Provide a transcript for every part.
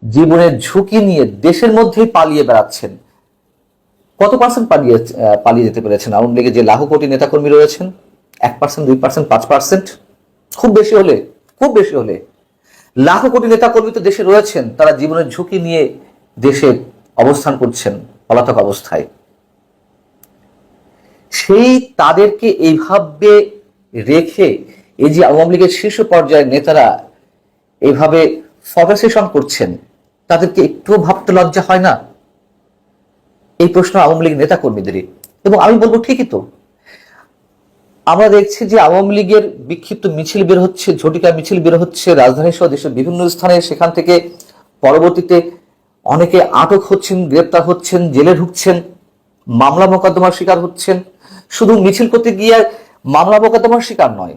জীবনের ঝুঁকি নিয়ে দেশের মধ্যেই পালিয়ে বেড়াচ্ছেন। কত পার্সেন্ট পালিয়ে যেতে পেরেছেন আওয়ামী লীগের যে লাখ কোটি নেতাকর্মী রয়েছেন? 1%, 2%, 5%? খুব বেশি হলে, খুব বেশি হলে লাখো কোটি নেতাকর্মী তো দেশে রয়েছেন, তারা জীবনের ঝুঁকি নিয়ে দেশে অবস্থান করছেন পলাতক অবস্থায়। সেই তাদেরকে এইভাবে রেখে এই যে আওয়ামী লীগের শীর্ষ পর্যায়ের নেতারা এইভাবে ফটো সেশন করছেন, তাদেরকে একটু ভাবতে লজ্জা হয় না? এই প্রশ্ন আওয়ামী লীগ নেতা কর্মীদেরই। এবং আমি বলবো ঠিকই তো, আমরা দেখছি যে আওয়ামী লীগের বিক্ষিপ্ত মিছিল বের হচ্ছে, ঝটিকা মিছিল বের হচ্ছে রাজধানী সহ দেশের বিভিন্ন স্থানে। সেখান থেকে পরবর্তীতে অনেকে আটক হচ্ছেন, গ্রেপ্তার হচ্ছেন, জেলে ঢুকছেন, মামলা মোকদ্দমার শিকার হচ্ছেন। শুধু মিছিল করতে গিয়ে মামলা মোকদ্দমার শিকার নয়,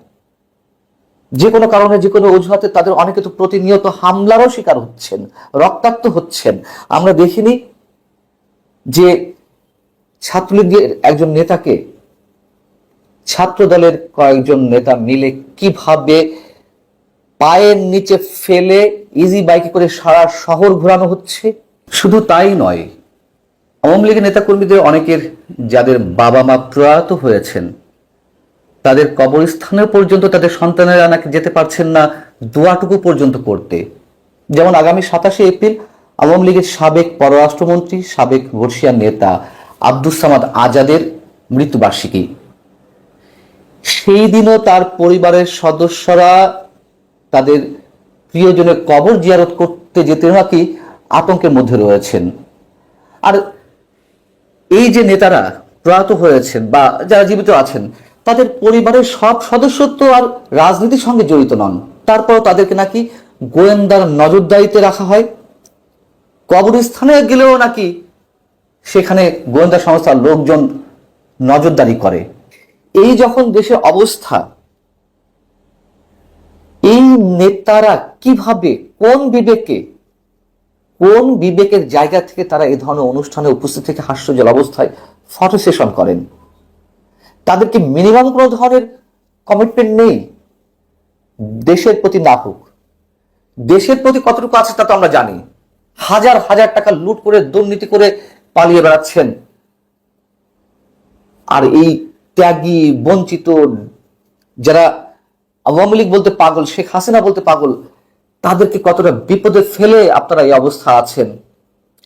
যে কোনো কারণে, যে কোনো অজুহাতে তাদের অনেকে তো প্রতিনিয়ত হামলারও শিকার হচ্ছেন, রক্তাক্ত হচ্ছেন। আমরা দেখিনি যে ছাত্রলীগের একজন নেতাকে ছাত্র দলের কয়েকজন নেতা মিলে কিভাবে পায়ের নিচে ফেলে ইজি বাইকে করে সারা শহর ঘোরানো হচ্ছে? শুধু তাই নয়, আওয়ামী লীগের নেতাকর্মীদের অনেকের যাদের বাবা মা প্রয়াত হয়েছেন, তাদের কবরস্থানে পর্যন্ত তাদের সন্তানেরা নাকি যেতে পারছেন না দোয়াটুকু পর্যন্ত করতে। যেমন আগামী 27শে এপ্রিল আওয়ামী লীগের সাবেক পররাষ্ট্রমন্ত্রী, সাবেক বর্ষিয়ান নেতা আব্দুস সামাদ আজাদের মৃত্যুবার্ষিকী। সেই দিনও তার পরিবারের সদস্যরা তাদের প্রিয়জনের কবর জিয়ারত করতে যেতে নাকি আতঙ্কের মধ্যে রয়েছেন। আর এই যে নেতারা প্রয়াত হয়েছেন বা যারা জীবিত আছেন, তাদের পরিবারের সব সদস্য তো আর রাজনীতির সঙ্গে জড়িত নন, তারপর তাদেরকে নাকি গোয়েন্দার নজরদারিতে রাখা হয়। কবরস্থানে গেলেও নাকি সেখানে গোয়েন্দা সংস্থার লোকজন নজরদারি করে। এই যখন দেশের অবস্থা, এই নেতারা কিভাবে, কোন বিবেকের জায়গা থেকে তারা এই ধরনের অনুষ্ঠানে উপস্থিত থেকে হাস্যজ্জ্বল অবস্থায় ফটো সেশন করেন? তাদেরকে মিনিমাম কোনো ধরনের কমিটমেন্ট নেই দেশের প্রতি? না হোক, দেশের প্রতি কতটুকু আছে তা তো আমরা জানি। হাজার হাজার টাকা লুট করে, দুর্নীতি করে পালিয়ে বেড়াচ্ছেন। আর এই ত্যাগী, বঞ্চিত, যারা আওয়ামী লীগ বলতে পাগল, শেখ হাসিনা বলতে পাগল, তাদেরকে কতটা বিপদে ফেলে আপনারা এই অবস্থা আছেন,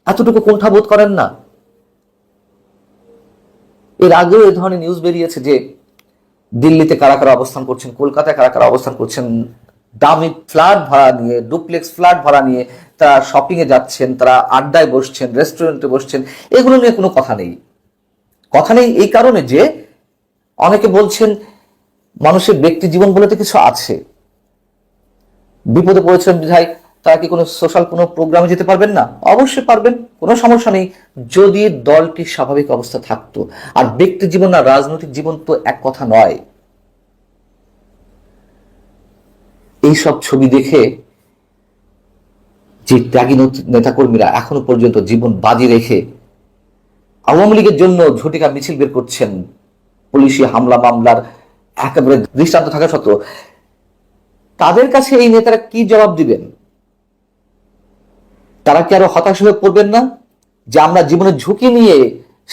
এতটুকু কুণ্ঠাবোধ করেন না? এর আগেও এই ধরনের নিউজ বেরিয়েছে যে দিল্লিতে কারা কারা অবস্থান করছেন, কলকাতায় কারা কারা অবস্থান করছেন, দামি ফ্ল্যাট ভাড়া নিয়ে, ডুপ্লেক্স ফ্ল্যাট ভাড়া নিয়ে তারা শপিং এ যাচ্ছেন, তারা আড্ডায় বসছেন, রেস্টুরেন্টে বসছেন। এগুলো নিয়ে কোনো কথা নেই। কথা নেই এই কারণে যে অনেকে বলছেন মানুষের ব্যক্তি জীবন বলে তো কিছু আছে। বিপদে পড়েছেন বিধায় তারা কি কোনো সোশ্যাল কোনো প্রোগ্রামে যেতে পারবেন না? অবশ্যই পারবেন, কোনো সমস্যা নেই, যদি দলটির স্বাভাবিক অবস্থা থাকতো। আর ব্যক্তি জীবন আর রাজনৈতিক জীবন তো এক কথা নয়। এইসব ছবি দেখে যে ত্যাগী নেতাকর্মীরা এখনো পর্যন্ত জীবন বাজি রেখে আওয়ামী লীগের জন্য ঝটিকা মিছিল বের করছেন, পুলিশি হামলা মামলার একেবারে দৃষ্টান্ত থাকা সত্ত্বেও, তাদের কাছে এই নেতারা কি জবাব দিবেন? তারা কি আরো হতাশ হয়ে পড়বেন না যে আমরা জীবনের ঝুঁকি নিয়ে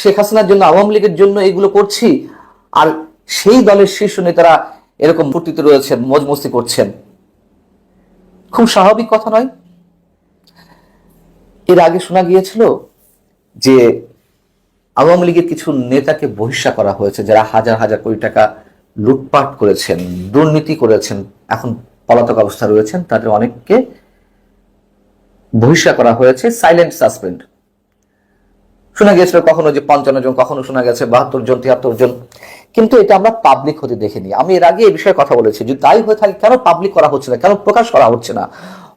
শেখ হাসিনার জন্য, আওয়ামী লীগের জন্য এগুলো করছি, আর সেই দলের শীর্ষ নেতারা এরকম ফুর্তিতে রয়েছেন, মজ মস্তি করছেন? খুব স্বাভাবিক কথা নয়? এর আগে শোনা গিয়েছিল যে আওয়ামী লীগের কিছু নেতাকে বহিষ্কার করা হয়েছে, যারা হাজার হাজার কোটি টাকা লুটপাট করেছেন, দুর্নীতি করেছেন, এখন পলাতক অবস্থা রয়েছেন, তাদের অনেককে বহিষ্কার করা হয়েছে, সাইলেন্ট সাসপেন্ড। শোনা গিয়েছিল কখনো যে 55 জন, কখনো শোনা গেছে 72 জন, 73 জন। কিন্তু এটা আমরা পাবলিক হতে দেখিনি। আমি এর আগে এই বিষয়ে কথা বলেছি, যদি তাই হয়ে থাকে কেন পাবলিক করা হচ্ছে না, কেন প্রকাশ করা হচ্ছে না?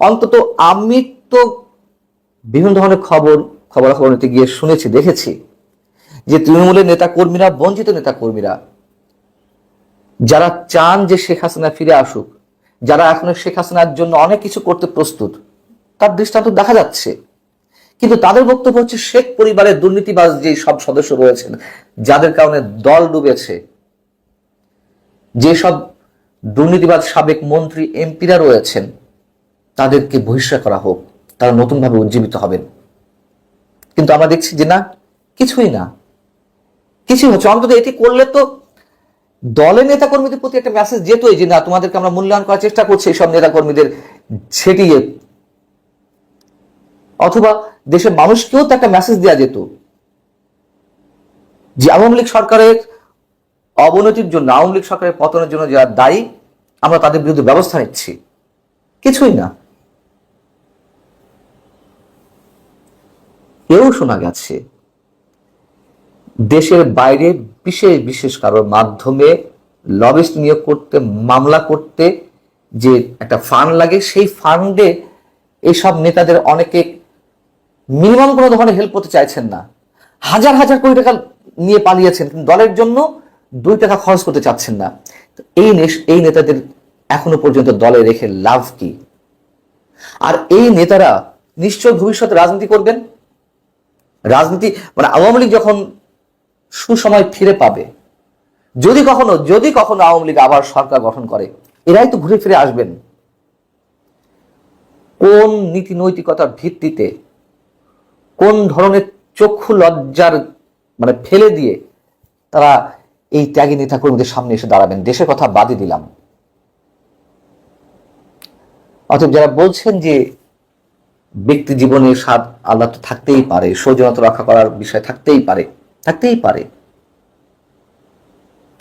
অন্তত আমি তো বিভিন্ন ধরনের খবরাখবর নিতে গিয়ে শুনেছি, দেখেছি যে তৃণমূলের নেতা কর্মীরা, বঞ্চিত নেতা কর্মীরা, যারা চান যে শেখ হাসিনা ফিরে আসুক, যারা এখন শেখ হাসিনার জন্য অনেক কিছু করতে প্রস্তুত, তার দৃষ্টান্ত দেখা যাচ্ছে। কিন্তু তাদের বক্তব্য হচ্ছে শেখ পরিবারের দুর্নীতিবাজ যে সব সদস্য রয়েছেন, যাদের কারণে দল ডুবেছে, যেসব দুর্নীতিবাজ সাবেক মন্ত্রী এমপিরা রয়েছেন, তাদেরকে বহিষ্কার করা হোক। তারা নতুনভাবে উজ্জীবিত হবেন। কিন্তু আমরা দেখছি যে না, কিছুই না, কিছুই হচ্ছে। অন্তত এটি করলে তো দলের নেতাকর্মীদের প্রতি একটা মেসেজ যেতই যে না, তোমাদেরকে আমরা মূল্যায়ন করার চেষ্টা করছি এইসব নেতাকর্মীদের ছেটিয়ে, অথবা দেশের মানুষকেও তো একটা মেসেজ দেওয়া যেত যে আওয়ামী লীগ সরকারের অবনতির জন্য, আওয়ামী লীগ সরকারের পতনের জন্য যারা দায়ী, আমরা তাদের বিরুদ্ধে ব্যবস্থা নিচ্ছি। কিছুই না। এও শোনা গেছে দেশের বাইরে বিশেষ বিশেষ কারোর মাধ্যমে লবিস্ট নিয়োগ করতে, মামলা করতে যে একটা ফান্ড লাগে, সেই ফান্ডে এইসব নেতাদের অনেকে মিনিমাম কোনো ধরনের হেল্প করতে চাইছেন না। হাজার হাজার কোটি টাকা নিয়ে পালিয়েছেন, কিন্তু দলের জন্য 2 টাকা খরচ করতে চাচ্ছেন না। এই নেতাদের এখনো পর্যন্ত দলে রেখে লাভ কি? আর এই নেতারা নিশ্চয় ভবিষ্যতে রাজনীতি করবেন। রাজনীতি মানে আওয়ামী লীগ যখন সুসময় ফিরে পাবে, যদি কখনো আওয়ামী লীগ আবার সরকার গঠন করে, এরাই তো ঘুরে ফিরে আসবেন। কোন নীতি নৈতিকতার ভিত্তিতে, কোন ধরনের চক্ষু লজ্জার মানে ফেলে দিয়ে তারা এই ত্যাগী নেতা কর্মীদের সামনে এসে দাঁড়াবেন? দেশের কথা বাদই দিলাম। অতএব যারা বলছেন যে ব্যক্তি জীবনের স্বাদ আল্লাহ তো থাকতেই পারে, সৌজন্যতা রক্ষা করার বিষয় থাকতেই পারে,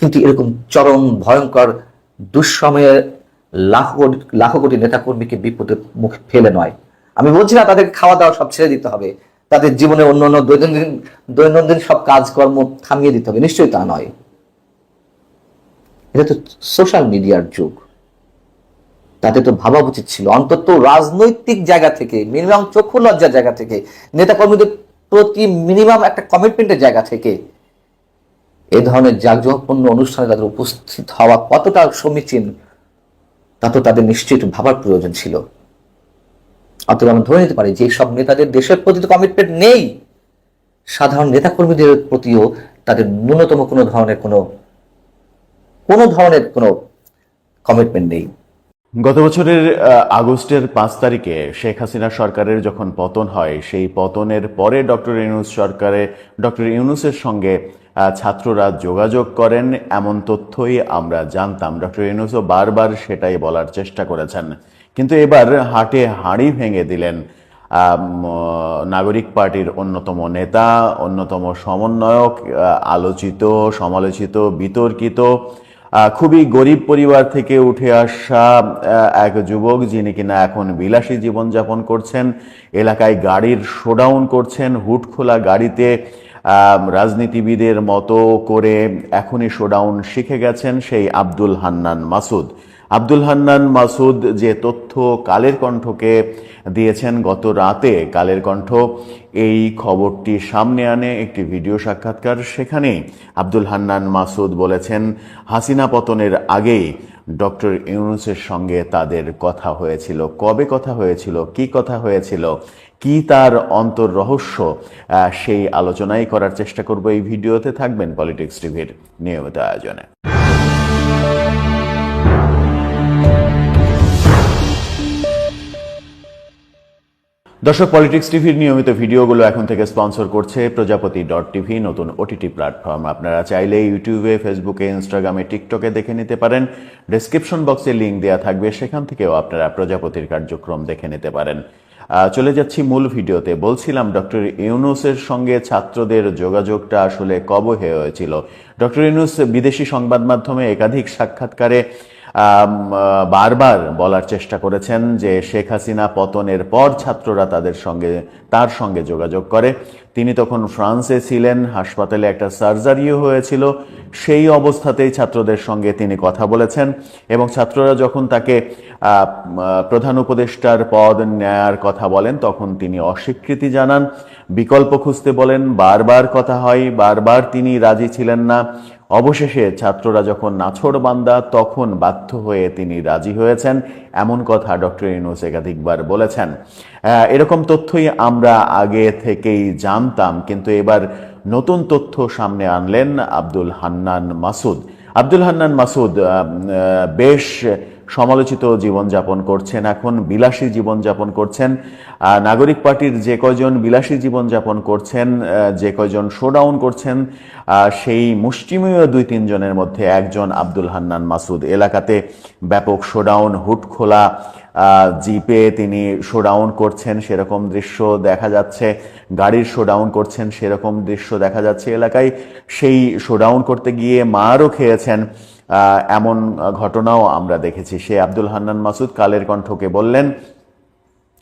কিন্তু এরকম চরম ভয়ঙ্কর দুঃসময়ে লাখো কোটি নেতাকর্মীকে বিপদের মুখে ফেলে নয়। আমি বলছি না তাদেরকে খাওয়া দাওয়া সব ছেড়ে দিতে হবে, তাদের জীবনে অন্যান্য দৈনন্দিন সব কাজকর্ম থামিয়ে দিতে হবে, নিশ্চয়ই তা নয়। এটা তো সোশ্যাল মিডিয়ার যুগ, তাতে তো ভাবা উচিত ছিল অন্তত রাজনৈতিক জায়গা থেকে, মিনিমাম চক্ষু লজ্জার জায়গা থেকে, নেতাকর্মীদের প্রতি মিনিমাম একটা কমিটমেন্টের জায়গা থেকে এই ধরনের জাঁকজমকপূর্ণ অনুষ্ঠানে তাদের উপস্থিত হওয়া কতটা সমীচীন তা তো তাদের নিশ্চয়ই একটু ভাবার প্রয়োজন ছিল। অতএব আমরা ধরে নিতে পারি যে সব নেতাদের দেশের প্রতি তো কমিটমেন্ট নেই, সাধারণ নেতাকর্মীদের প্রতিও তাদের ন্যূনতম কোনো ধরনের কোনো কমিটমেন্ট নেই। গত বছরের আগস্টের 5 তারিখে শেখ হাসিনা সরকারের যখন পতন হয়, সেই পতনের পরে ডক্টর ইউনূসের সঙ্গে ছাত্ররা যোগাযোগ করেন, এমন তথ্যই আমরা জানতাম। ডক্টর ইউনূসও বারবার সেটাই বলার চেষ্টা করেছেন, কিন্তু এবার হাটে হাঁড়ি ভেঙে দিলেন নাগরিক পার্টির অন্যতম নেতা, অন্যতম সমন্বয়ক, আলোচিত, সমালোচিত, বিতর্কিত, খুবই গরিব পরিবার থেকে উঠে আসা এক যুবক, যিনি কিনা এখন বিলাসী জীবনযাপন করছেন, এলাকায় গাড়ির শোডাউন করছেন, হুড খোলা গাড়িতে রাজনীতিবিদের মতো করে এখনই শোডাউন শিখে গেছেন, সেই আব্দুল হান্নান মাসুদ যে তথ্য কালের কণ্ঠকে দিয়েছেন গত রাতে, কালের কণ্ঠ এই খবরটি সামনে আনে একটি ভিডিও সাক্ষাৎকার। সেখানে আব্দুল হান্নান মাসুদ বলেছেন হাসিনা পতনের আগেই ডক্টর ইউনূসের সঙ্গে তাদের কথা হয়েছিল। কবে কথা হয়েছিল, কি কথা হয়েছিল, কি তার অন্তর রহস্য, সেই আলোচনাই করার চেষ্টা করব এই ভিডিওতে। থাকবেন পলিটিক্স টিভির নিয়মিত আয়োজনে। দর্শক, পলিটিক্স টিভির নিয়মিত ভিডিওগুলো এখন থেকে স্পন্সর করছে প্রজাপতি.টিভি, নতুন ওটিটি প্ল্যাটফর্ম। আপনারা চাইলে ইউটিউবে, ফেসবুকে, ইনস্টাগ্রামে, টিকটকে দেখে নিতে পারেন। ডেসক্রিপশন বক্সে লিঙ্ক দেওয়া থাকবে, সেখান থেকেও আপনারা প্রজাপতির কার্যক্রম দেখে নিতে পারেন। চলে যাচ্ছি মূল ভিডিওতে। বলছিলাম ডক্টর ইউনূসের সঙ্গে ছাত্রদের যোগাযোগটা আসলে কবে হয়েছিল। ডক্টর ইউনূস বিদেশি সংবাদ মাধ্যমে একাধিক সাক্ষাৎকারে বারবার বলার চেষ্টা করেছেন যে শেখ হাসিনা পতনের পর ছাত্ররা তার সঙ্গে যোগাযোগ করে। তিনি তখন ফ্রান্সে ছিলেন, হাসপাতালে একটা সার্জারিও হয়েছিল, সেই অবস্থাতেই ছাত্রদের সঙ্গে তিনি কথা বলেছেন এবং ছাত্ররা যখন তাকে প্রধান উপদেষ্টার পদ নেয়ার কথা বলেন তখন তিনি অস্বীকৃতি জানান, বিকল্প খুঁজতে বলেন, বারবার কথা হয়, বারবার তিনি রাজি ছিলেন না। অবশেষে ছাত্ররা যখন নাছোড়বান্দা তখন বাধ্য হয়ে তিনি রাজি হয়েছেন, এমন কথা ডক্টর ইউনূস একাধিকবার বলেছেন। এরকম তথ্যই আমরা আগে থেকেই জানতাম, কিন্তু এবার নতুন তথ্য সামনে আনলেন আব্দুল হান্নান মাসুদ। বেশ সমালোচিত জীবনযাপন করছেন, এখন বিলাসী জীবনযাপন করছেন। নাগরিক পার্টির যে কয়জন বিলাসী জীবনযাপন করছেন, যে কয়জন শোডাউন করছেন, সেই মুষ্টিমেয় 2-3 জনের মধ্যে একজন আব্দুল হান্নান মাসুদ। এলাকাতে ব্যাপক শোডাউন, হুট খোলা জিপে তিনি শোডাউন করছেন সেরকম দৃশ্য দেখা যাচ্ছে, গাড়ির শোডাউন করছেন সেরকম দৃশ্য দেখা যাচ্ছে এলাকায়। সেই শোডাউন করতে গিয়ে মারও খেয়েছেন এমন ঘটনাও আমরা দেখেছি। সে আব্দুল হান্নান মাসুদ কালের কণ্ঠকে বললেন,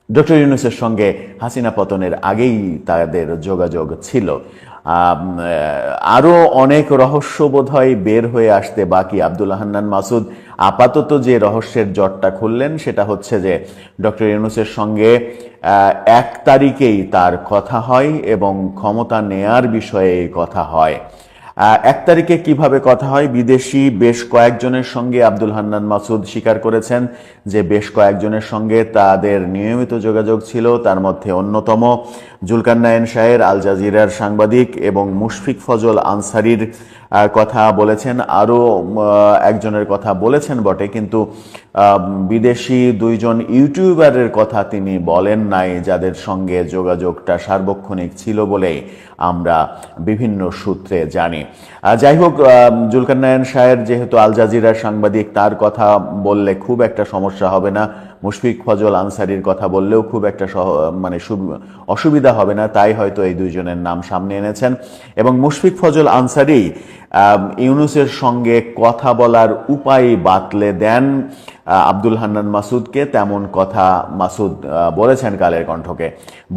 ডক্টর ইউনূসের সঙ্গে হাসিনা পতনের আগেই তাদের যোগাযোগ ছিল। আরও অনেক রহস্য বোধহয় বের হয়ে আসতে বাকি। আব্দুল হান্নান মাসুদ আপাতত যে রহস্যের জটটা খুললেন সেটা হচ্ছে যে ডক্টর ইউনূসের সঙ্গে 1 তারিখেই তার কথা হয় এবং ক্ষমতা নেয়ার বিষয়ে কথা হয়। 1 তারিখে কিভাবে কথা হয়? বিদেশি বেশ কয়েকজনের সঙ্গে আব্দুল হান্নান মাসুদ স্বীকার করেছেন যে বেশ কয়েকজনের সঙ্গে তাদের নিয়মিত যোগাযোগ ছিল। তার মধ্যে অন্যতম জুলকারনাইন শাহের, আল জাজিরার সাংবাদিক, এবং মুশফিক ফজল আনসারীর কথা বলেছেন। আরও একজনের কথা বলেছেন বটে, কিন্তু বিদেশি 2 জন ইউটিউবারের কথা তিনি বলেন নাই, যাদের সঙ্গে যোগাযোগটা সার্বক্ষণিক ছিল বলেই আমরা বিভিন্ন সূত্রে জানি। যাই হোক, জুলকারনাইন শাহের যেহেতু আল জাজিরার সাংবাদিক, তার কথা বললে খুব একটা সমস্যা হবে না। মুশফিক ফজল আনসারীর কথা বললেও খুব একটা অসুবিধা হবে না, তাই হয়তো এই 2 জনের নাম সামনে এনেছেন। এবং মুশফিক ফজল আনসারী ইউনূসের সঙ্গে কথা বলার উপায় বাতলে দেন আব্দুল হান্নান মাসুদকে। তেমন কথা মাসুদ বলেছেন কালের কণ্ঠকে,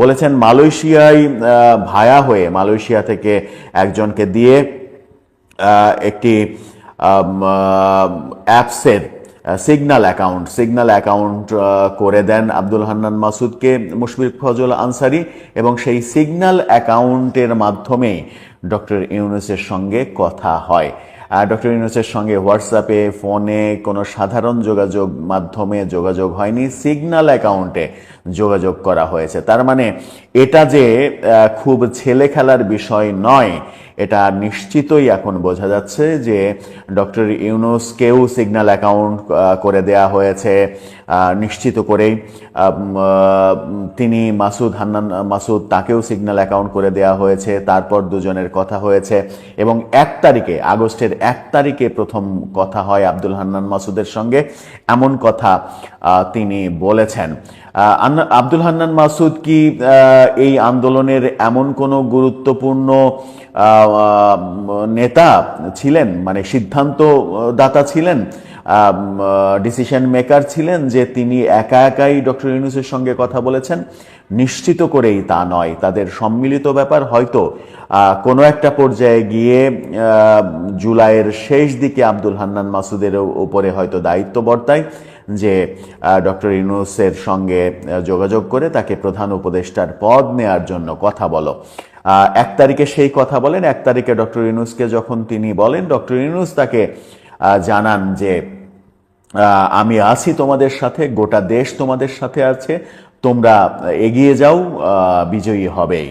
বলেছেন মালয়েশিয়ায় ভায়া হয়ে মালয়েশিয়া থেকে একজনকে দিয়ে একটি অ্যাপসের সিগন্যাল অ্যাকাউন্ট করে দেন আব্দুল হান্নান মাসুদকে মুশফিক ফজল আনসারী, এবং সেই সিগন্যাল অ্যাকাউন্টের মাধ্যমে ডক্টর ইউনূসের সঙ্গে কথা হয়। ডক্টর ইউনূসের সঙ্গে হোয়াটসঅ্যাপে, ফোনে কোনো সাধারণ মাধ্যমে যোগাযোগ হয়নি, সিগন্যাল অ্যাকাউন্টে যোগাযোগ করা হয়েছে। তার মানে এটা যে খুব ছেলে খেলার বিষয় নয়, এটা নিশ্চিতই এখন বোঝা যাচ্ছে যে ডক্টর ইউনূসকেও সিগন্যাল অ্যাকাউন্ট করে দেয়া হয়েছে। নিশ্চিত করেই তিনি মাসুদ তাকেও সিগন্যাল অ্যাকাউন্ট করে দেয়া হয়েছে। তারপর 2 জনের কথা হয়েছে এবং 1 তারিখে, আগস্টের 1 তারিখে প্রথম কথা হয় আব্দুল হান্নান মাসুদের সঙ্গে, এমন কথা তিনি বলেছেন। আব্দুল হান্নান মাসুদ কি এই আন্দোলনের এমন কোনো গুরুত্বপূর্ণ নেতা ছিলেন, মানে সিদ্ধান্তদাতা ছিলেন, ডিসিশন মেকার ছিলেন, যে তিনি একাই ডক্টর ইউনূসের সঙ্গে কথা বলেছেন? নিশ্চিত করেই তা নয়। তাদের সম্মিলিত ব্যাপার। হয়তো কোনো একটা পর্যায়ে গিয়ে জুলাইয়ের শেষ দিকে আব্দুল হান্নান মাসুদের উপরে হয়তো দায়িত্ব বর্তায় যে ডক্টর ইউনূসের সঙ্গে যোগাযোগ করে তাকে প্রধান উপদেষ্টার পদ নেয়ার জন্য কথা বলো। 1 তারিখে সেই কথা বলেন। 1 তারিখে ডক্টর ইউনূসকে যখন তিনি বলেন, ডক্টর ইউনূস তাকে জানান যে আমি আছি তোমাদের সাথে, গোটা দেশ তোমাদের সাথে আছে, তোমরা এগিয়ে যাও, বিজয়ী হবেই।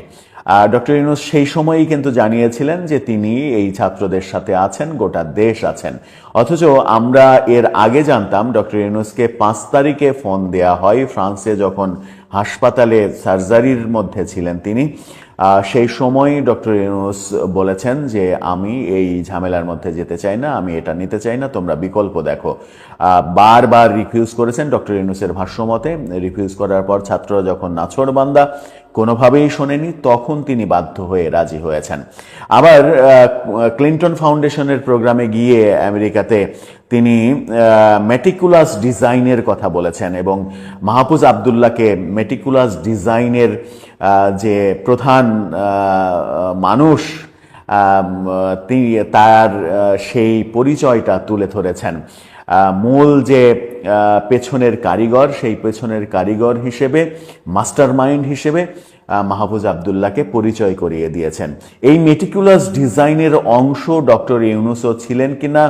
ডক্টর ইউনূস সেই সময়ই কিন্তু জানিয়েছিলেন যে তিনি এই ছাত্রদের সাথে আছেন, গোটা দেশ আছেন। অথচ আমরা এর আগে জানতাম ডক্টর ইউনূসকে 5 তারিখে ফোন দেয়া হয়, ফ্রান্সে যখন হাসপাতালে সার্জারির মধ্যে ছিলেন তিনি। সেই সময় ডক্টর ইউনূস বলেছেন যে আমি এই ঝামেলার মধ্যে যেতে চাই না, আমি এটা নিতে চাই না, তোমরা বিকল্প দেখো। বারবার রিফিউজ করেছেন ডক্টর ইউনূসের ভাষ্যমতে। রিফিউজ করার পর ছাত্ররা যখন নাছোড়বান্দা, কোনোভাবেই শোনেনি, তখন তিনি বাধ্য হয়ে রাজি হয়েছেন। আবার ক্লিন্টন ফাউন্ডেশনের প্রোগ্রামে গিয়ে আমেরিকাতে তিনি মেটিকুলাস ডিজাইনের কথা বলেছেন এবং মাহফুজ আবদুল্লাহকে মেটিকুলাস ডিজাইনের যে প্রধান মানুষ, তার সেই পরিচয়টা তুলে ধরেছেন। মূল যে পেছনের কারিগর, সেই পেছনের কারিগর হিসেবে, মাস্টার মাইন্ড হিসেবে মাহফুজ আবদুল্লাহকে পরিচয় করিয়ে দিয়েছেন। এই মেটিকুলাস ডিজাইনের অংশ ডক্টর ইউনূসও ছিলেন কিনা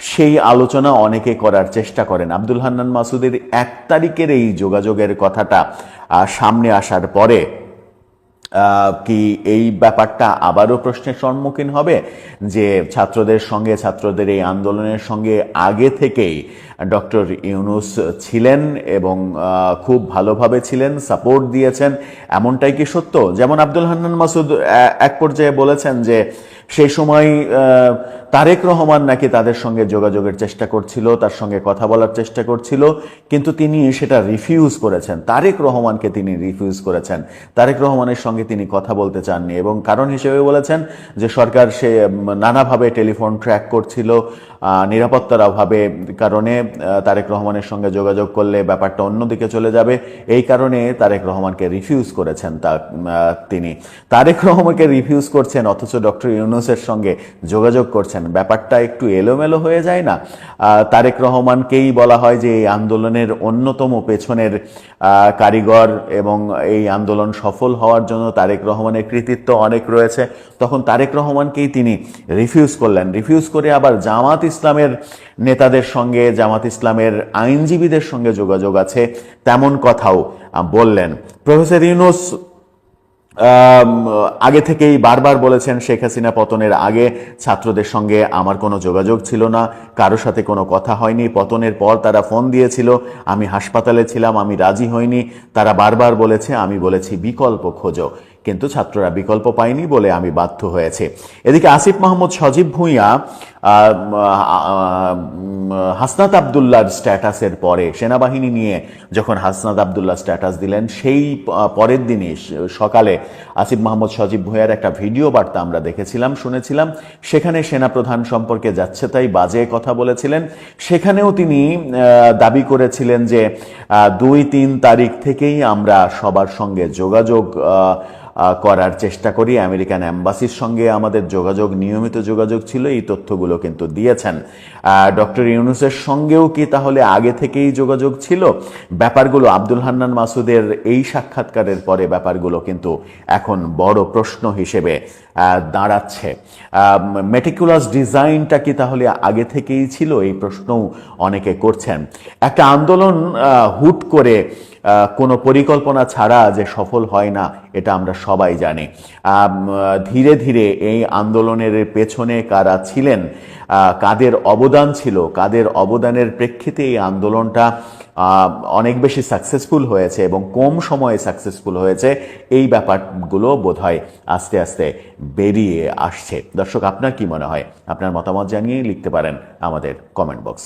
সেই আলোচনা অনেকে করার চেষ্টা করেন। আব্দুল হান্নান মাসুদের 1 তারিখের এই যোগাযোগের কথাটা সামনে আসার পরে কি এই ব্যাপারটা আবারও প্রশ্নের সম্মুখীন হবে যে ছাত্রদের এই আন্দোলনের সঙ্গে আগে থেকেই ডক্টর ইউনূস ছিলেন এবং খুব ভালোভাবে ছিলেন, সাপোর্ট দিয়েছেন, এমনটাই কি সত্য? যেমন আব্দুল হান্নান মাসুদ এক পর্যায়ে বলেছেন যে সেই সময় তারেক রহমান নাকি তাদের সঙ্গে যোগাযোগের চেষ্টা করছিল, তার সঙ্গে কথা বলার চেষ্টা করছিল, কিন্তু তিনি সেটা রিফিউজ করেছেন। তারেক রহমানকে তিনি রিফিউজ করেছেন, তারেক রহমানের সঙ্গে তিনি কথা বলতে চাননি, এবং কারণ হিসেবে বলেছেন যে সরকার সে নানাভাবে টেলিফোন ট্র্যাক করছিল, নিরাপত্তার অভাবে কারণে তারেক রহমানের সঙ্গে যোগাযোগ করলে ব্যাপারটা অন্যদিকে চলে যাবে, এই কারণে তারেক রহমানকে রিফিউজ করেছেন। তিনি তারেক রহমানকে রিফিউজ করছেন অথচ ডক্টর ইউনূসের সঙ্গে যোগাযোগ করছেন, ব্যাপারটা একটু এলোমেলো হয়ে যায় না? তারেক রহমানকেই বলা হয় যে এই আন্দোলনের অন্যতম পেছনের কারিগর এবং এই আন্দোলন সফল হওয়ার জন্য তারেক রহমানের কৃতিত্ব অনেক রয়েছে, তখন তারেক রহমানকেই তিনি রিফিউজ করলেন। রিফিউজ করে আবার জামাত ইসলামের নেতাদের সঙ্গে, জামাত ইসলামের আইনজীবীদের সঙ্গে যোগাযোগ আছে তেমন কথাও বললেন। প্রফেসর ইউনূস আগে থেকেই বারবার বলেছেন শেখ হাসিনা পতনের আগে ছাত্রদের সঙ্গে আমার কোনো যোগাযোগ ছিল না, কারো সাথে কোনো কথা হয়নি। পতনের পর তারা ফোন দিয়েছিল, আমি হাসপাতালে ছিলাম, আমি রাজি হইনি। তারা বারবার বলেছে, আমি বলেছি বিকল্প খোঁজো, কিন্তু ছাত্ররা বিকল্প পায়নি বলে আমি বাধ্য হয়েছে। এদিকে আসিফ মাহমুদ সজীব ভুঁইয়া হাসনাত আবদুল্লাহর স্ট্যাটাসের পরে, সেনাবাহিনী নিয়ে যখন হাসনাত আবদুল্লাহ স্ট্যাটাস দিলেন, সেই পরের দিনই সকালে আসিফ মাহমুদ সজীব ভুঁইয়ার একটা ভিডিও বার্তা আমরা দেখেছিলাম, শুনেছিলাম। সেখানে সেনাপ্রধান সম্পর্কে যাচ্ছে তাই বাজে কথা বলেছিলেন। সেখানেও তিনি দাবি করেছিলেন যে 2-3 তারিখ থেকেই আমরা সবার সঙ্গে যোগাযোগ করার চেষ্টা করি, আমেরিকান এম্বাসির সঙ্গে আমাদের যোগাযোগ, নিয়মিত যোগাযোগ ছিল, এই তথ্যগুলো কিন্তু দিয়েছেন। ডক্টর ইউনূসের সঙ্গেও কি তাহলে আগে থেকেই যোগাযোগ ছিল? ব্যাপারগুলো আব্দুল হান্নান মাসুদের এই সাক্ষাৎকারের পরে ব্যাপারগুলো কিন্তু এখন বড় প্রশ্ন হিসেবে দাঁড়াচ্ছে। মেটিকুলাস ডিজাইনটা কি তাহলে আগে থেকেই ছিল? এই প্রশ্নও অনেকে করছেন। একটা আন্দোলন হুট করে কোনো পরিকল্পনা ছাড়া যে সফল হয় না, এটা আমরা সবাই জানি। ধীরে ধীরে এই আন্দোলনের পেছনে কারা ছিলেন, কাদের অবদান ছিল, কাদের অবদানের প্রেক্ষিতে এই আন্দোলনটা অনেক বেশি সাকসেসফুল হয়েছে এবং কম সময়ে সাকসেসফুল হয়েছে, এই ব্যাপারগুলো বোধহয় আস্তে আস্তে বেরিয়ে আসছে। দর্শক, আপনার কি মনে হয়? আপনার মতামত জানিয়ে লিখতে পারেন আমাদের কমেন্ট বক্স।